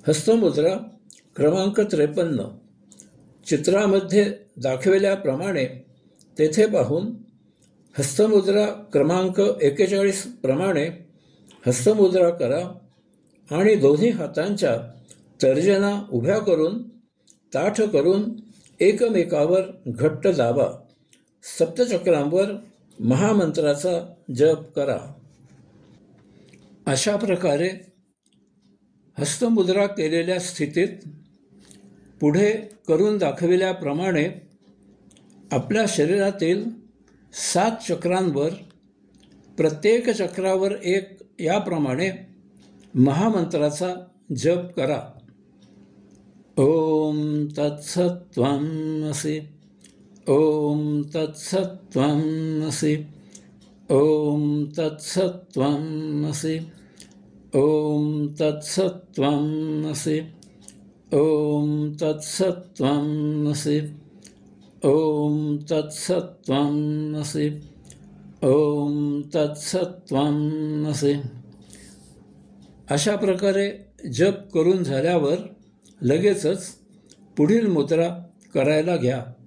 हस्तमुद्रा क्रमांक 53. चित्रामध्ये दाखविल्याप्रमाणे तेथे पाहून हस्तमुद्रा क्रमांक 41 प्रमाणे हस्तमुद्रा करा आणि दोन्ही हातांच्या तर्जना उभ्या करून ताठ करून एकमेकावर घट्ट दाबा. सप्तचक्रांवर महामंत्राचा जप करा. अशा प्रकारे हस्तमुद्रा केलेल्या स्थितीत पुढे करून दाखविल्याप्रमाणे आपल्या शरीरातील 7 चक्रांवर प्रत्येक चक्रावर एक याप्रमाणे महामंत्राचा जप करा. ओम तत्सत्त्वम् असि. ओम तत्सत्त्वम् असि. ओम तत्सत्त्वम् असि. ओम तत्सत्त्वम् असि. ओम तत्सत्त्वम् असि. ओम तत्सत्त्वम् असि. ओम तत्सत्त्वम् असि. अशा प्रकारे जप करून झाल्यावर लगेचच पुढील मुद्रा करायला घ्या.